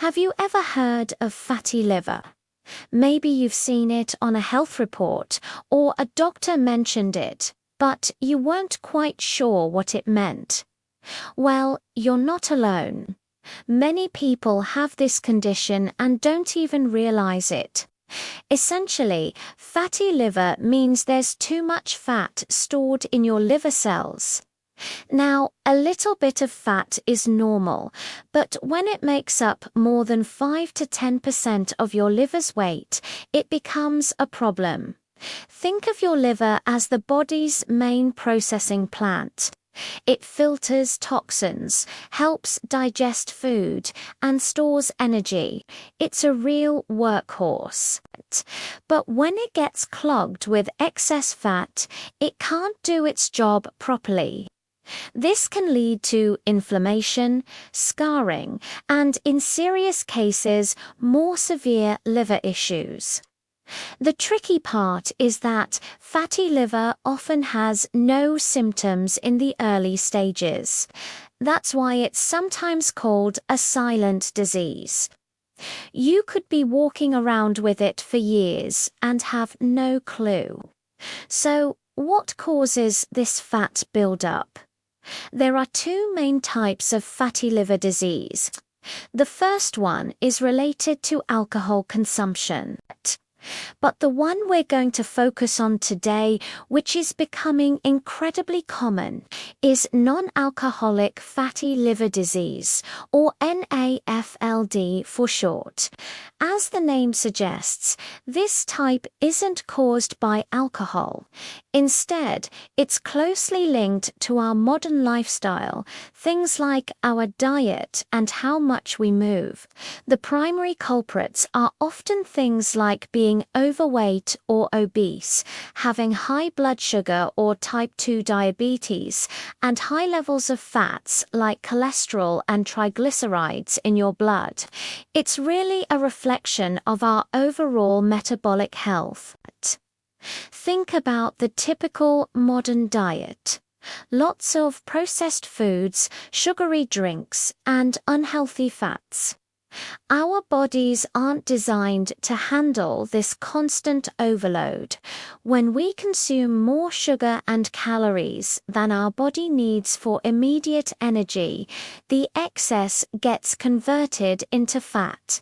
Have you ever heard of fatty liver? Maybe you've seen it on a health report or a doctor mentioned it, but you weren't quite sure what it meant. Well, you're not alone. Many people have this condition and don't even realize it. Essentially, fatty liver means there's too much fat stored in your liver cells. Now, a little bit of fat is normal, but when it makes up more than 5 to 10% of your liver's weight, it becomes a problem. Think of your liver as the body's main processing plant. It filters toxins, helps digest food, and stores energy. It's a real workhorse. But when it gets clogged with excess fat, it can't do its job properly. This can lead to inflammation, scarring, and in serious cases, more severe liver issues. The tricky part is that fatty liver often has no symptoms in the early stages. That's why it's sometimes called a silent disease. You could be walking around with it for years and have no clue. So, what causes this fat buildup? There are two main types of fatty liver disease. The first one is related to alcohol consumption. But the one we're going to focus on today, which is becoming incredibly common, is non-alcoholic fatty liver disease, or NAFLD for short. As the name suggests, this type isn't caused by alcohol. Instead, it's closely linked to our modern lifestyle, things like our diet and how much we move. The primary culprits are often things like being overweight or obese, having high blood sugar or type 2 diabetes, and high levels of fats like cholesterol and triglycerides in your blood. It's really a reflection of our overall metabolic health. Think about the typical modern diet. Lots of processed foods, sugary drinks, and unhealthy fats. Our bodies aren't designed to handle this constant overload. When we consume more sugar and calories than our body needs for immediate energy, the excess gets converted into fat.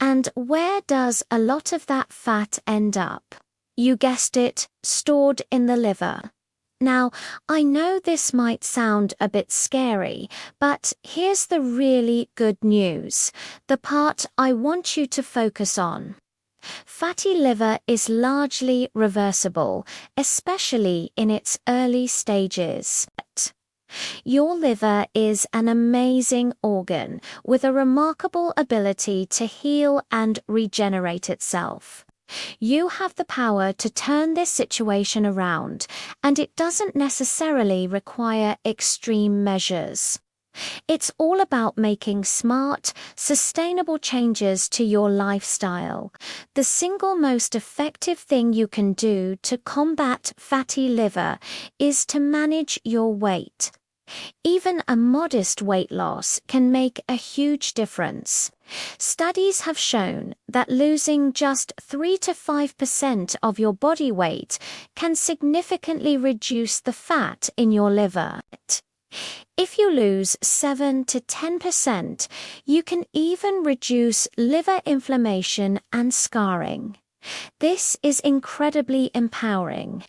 And where does a lot of that fat end up? You guessed it, stored in the liver. Now, I know this might sound a bit scary, but here's the really good news, the part I want you to focus on. Fatty liver is largely reversible, especially in its early stages. Your liver is an amazing organ with a remarkable ability to heal and regenerate itself. You have the power to turn this situation around, and it doesn't necessarily require extreme measures. It's all about making smart, sustainable changes to your lifestyle. The single most effective thing you can do to combat fatty liver is to manage your weight. Even a modest weight loss can make a huge difference. Studies have shown that losing just 3 to 5% of your body weight can significantly reduce the fat in your liver. If you lose 7 to 10%, you can even reduce liver inflammation and scarring. This is incredibly empowering.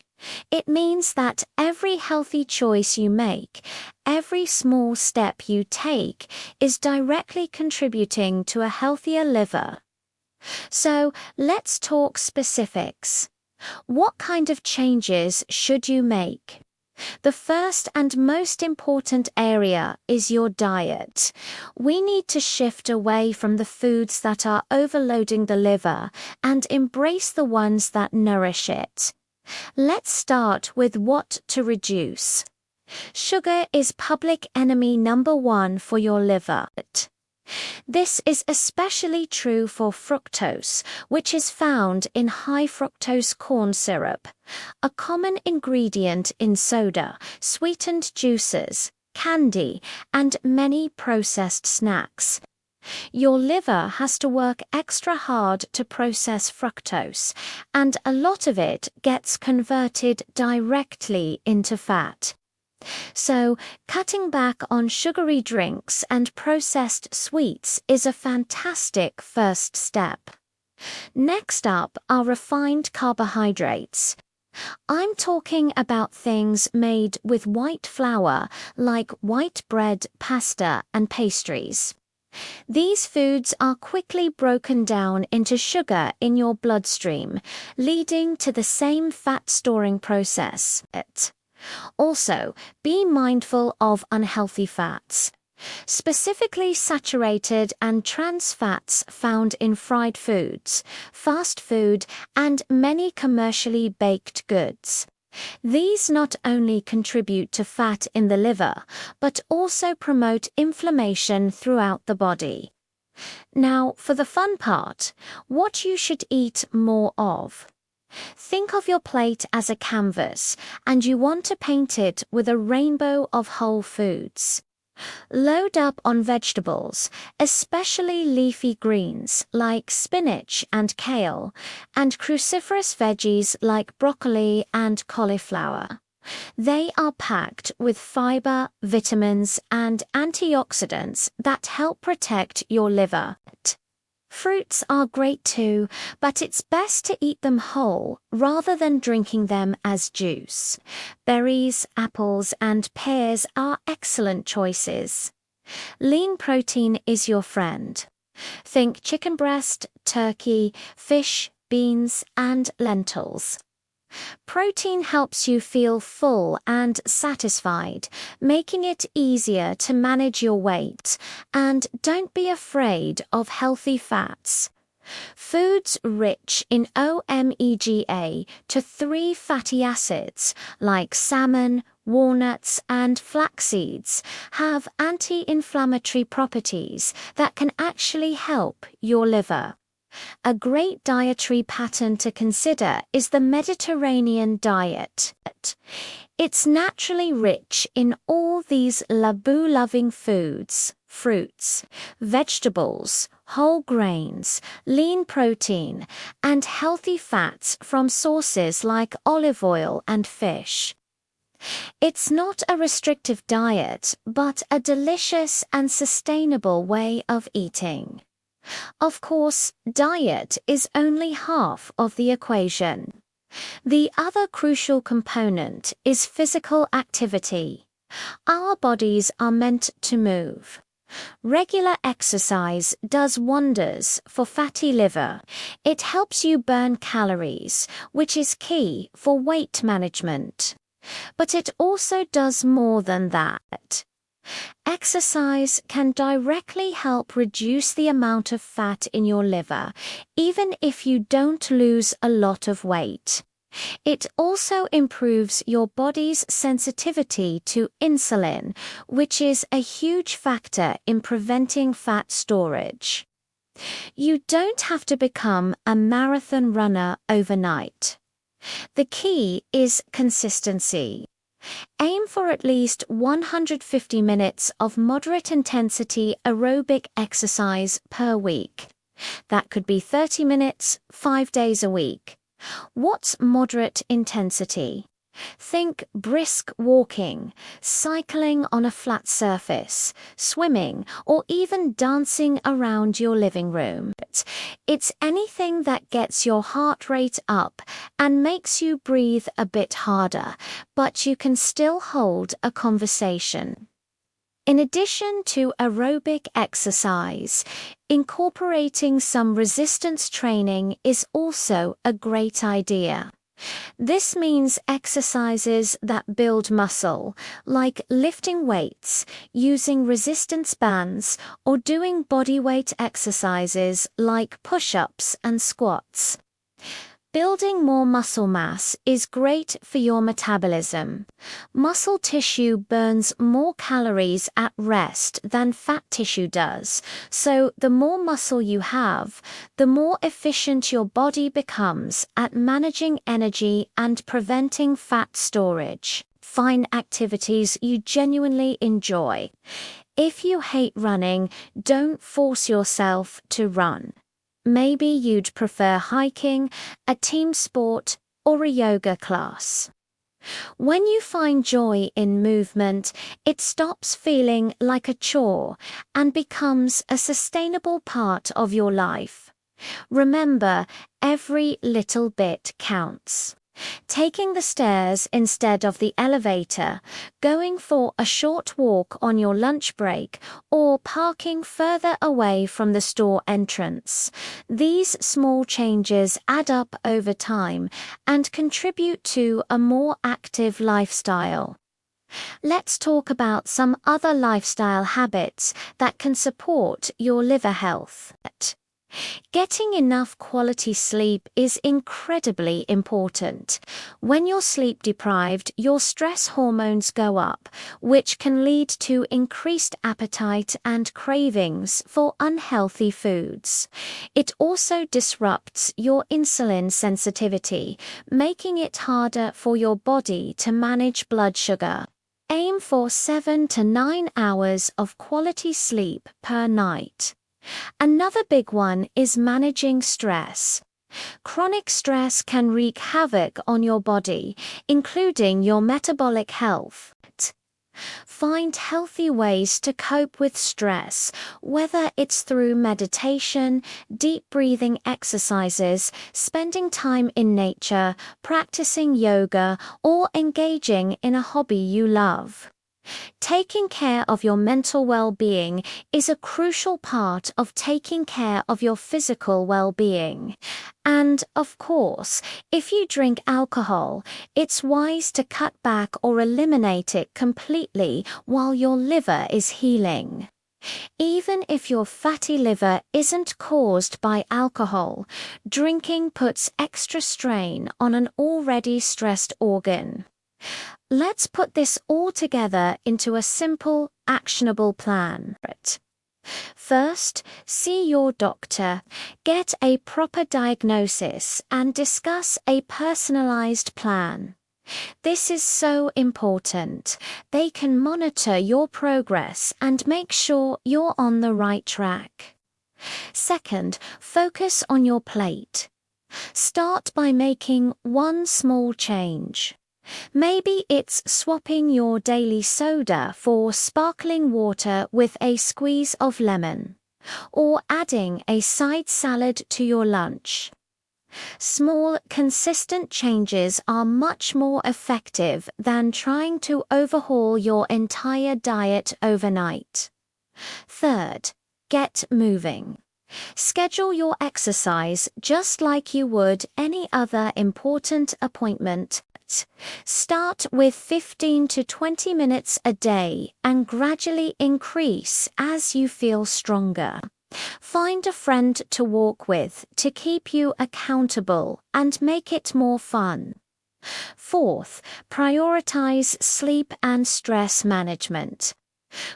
It means that every healthy choice you make, every small step you take, is directly contributing to a healthier liver. So, let's talk specifics. What kind of changes should you make? The first and most important area is your diet. We need to shift away from the foods that are overloading the liver and embrace the ones that nourish it. Let's start with what to reduce. Sugar is public enemy number one for your liver. This is especially true for fructose, which is found in high fructose corn syrup, a common ingredient in soda, sweetened juices, candy, and many processed snacks. Your liver has to work extra hard to process fructose, and a lot of it gets converted directly into fat. So, cutting back on sugary drinks and processed sweets is a fantastic first step. Next up are refined carbohydrates. I'm talking about things made with white flour, like white bread, pasta, and pastries. These foods are quickly broken down into sugar in your bloodstream, leading to the same fat-storing process. Also, be mindful of unhealthy fats, specifically saturated and trans fats found in fried foods, fast food, and many commercially baked goods. These not only contribute to fat in the liver, but also promote inflammation throughout the body. Now, for the fun part, what you should eat more of. Think of your plate as a canvas, and you want to paint it with a rainbow of whole foods. Load up on vegetables, especially leafy greens like spinach and kale, and cruciferous veggies like broccoli and cauliflower. They are packed with fiber, vitamins, and antioxidants that help protect your liver. Fruits are great too, but it's best to eat them whole rather than drinking them as juice. Berries, apples, and pears are excellent choices. Lean protein is your friend. Think chicken breast, turkey, fish, beans, and lentils. Protein helps you feel full and satisfied, making it easier to manage your weight, and don't be afraid of healthy fats. Foods rich in omega to 3 fatty acids, like salmon, walnuts, and flax seeds, have anti-inflammatory properties that can actually help your liver. A great dietary pattern to consider is the Mediterranean diet. It's naturally rich in all these laboo-loving foods, fruits, vegetables, whole grains, lean protein, and healthy fats from sources like olive oil and fish. It's not a restrictive diet, but a delicious and sustainable way of eating. Of course, diet is only half of the equation. The other crucial component is physical activity. Our bodies are meant to move. Regular exercise does wonders for fatty liver. It helps you burn calories, which is key for weight management. But it also does more than that. Exercise can directly help reduce the amount of fat in your liver, even if you don't lose a lot of weight. It also improves your body's sensitivity to insulin, which is a huge factor in preventing fat storage. You don't have to become a marathon runner overnight. The key is consistency. Aim for at least 150 minutes of moderate intensity aerobic exercise per week. That could be 30 minutes, 5 days a week. What's moderate intensity? Think brisk walking, cycling on a flat surface, swimming, or even dancing around your living room. It's anything that gets your heart rate up and makes you breathe a bit harder, but you can still hold a conversation. In addition to aerobic exercise, incorporating some resistance training is also a great idea. This means exercises that build muscle, like lifting weights, using resistance bands, or doing bodyweight exercises like push-ups and squats. Building more muscle mass is great for your metabolism. Muscle tissue burns more calories at rest than fat tissue does, so the more muscle you have, the more efficient your body becomes at managing energy and preventing fat storage. Find activities you genuinely enjoy. If you hate running, don't force yourself to run. Maybe you'd prefer hiking, a team sport, or a yoga class. When you find joy in movement, it stops feeling like a chore and becomes a sustainable part of your life. Remember, every little bit counts. Taking the stairs instead of the elevator, going for a short walk on your lunch break, or parking further away from the store entrance. These small changes add up over time and contribute to a more active lifestyle. Let's talk about some other lifestyle habits that can support your liver health. Getting enough quality sleep is incredibly important. When you're sleep deprived, your stress hormones go up, which can lead to increased appetite and cravings for unhealthy foods. It also disrupts your insulin sensitivity, making it harder for your body to manage blood sugar. Aim for 7 to 9 hours of quality sleep per night. Another big one is managing stress. Chronic stress can wreak havoc on your body, including your metabolic health. Find healthy ways to cope with stress, whether it's through meditation, deep breathing exercises, spending time in nature, practicing yoga, or engaging in a hobby you love. Taking care of your mental well-being is a crucial part of taking care of your physical well-being. And, of course, if you drink alcohol, it's wise to cut back or eliminate it completely while your liver is healing. Even if your fatty liver isn't caused by alcohol, drinking puts extra strain on an already stressed organ. Let's put this all together into a simple, actionable plan. First, see your doctor, get a proper diagnosis, and discuss a personalized plan. This is so important. They can monitor your progress and make sure you're on the right track. Second, focus on your plate. Start by making one small change. Maybe it's swapping your daily soda for sparkling water with a squeeze of lemon, or adding a side salad to your lunch. Small, consistent changes are much more effective than trying to overhaul your entire diet overnight. Third, get moving. Schedule your exercise just like you would any other important appointment. Start with 15 to 20 minutes a day and gradually increase as you feel stronger. Find a friend to walk with to keep you accountable and make it more fun. Fourth, prioritize sleep and stress management.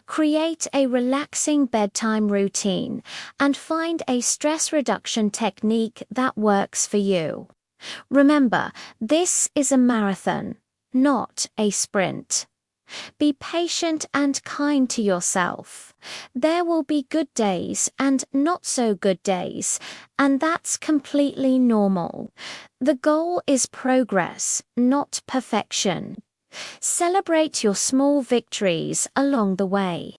Create a relaxing bedtime routine and find a stress reduction technique that works for you. Remember, this is a marathon, not a sprint. Be patient and kind to yourself. There will be good days and not so good days, and that's completely normal. The goal is progress, not perfection. Celebrate your small victories along the way.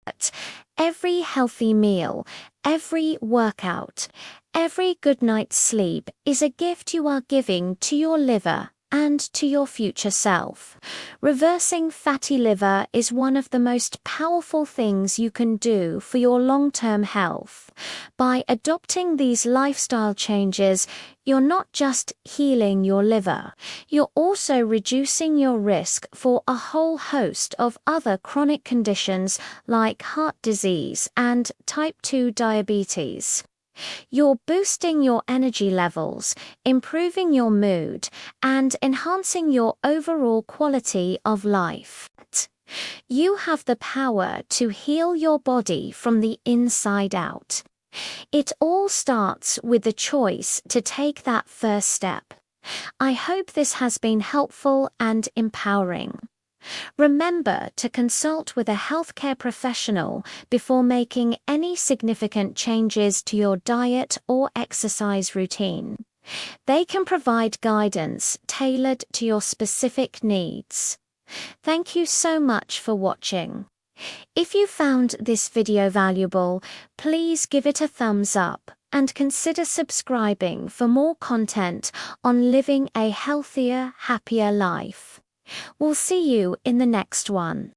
Every healthy meal, every workout, every good night's sleep is a gift you are giving to your liver and to your future self. Reversing fatty liver is one of the most powerful things you can do for your long-term health. By adopting these lifestyle changes, you're not just healing your liver, you're also reducing your risk for a whole host of other chronic conditions like heart disease and type 2 diabetes. You're boosting your energy levels, improving your mood, and enhancing your overall quality of life. You have the power to heal your body from the inside out. It all starts with the choice to take that first step. I hope this has been helpful and empowering. Remember to consult with a healthcare professional before making any significant changes to your diet or exercise routine. They can provide guidance tailored to your specific needs. Thank you so much for watching. If you found this video valuable, please give it a thumbs up and consider subscribing for more content on living a healthier, happier life. We'll see you in the next one.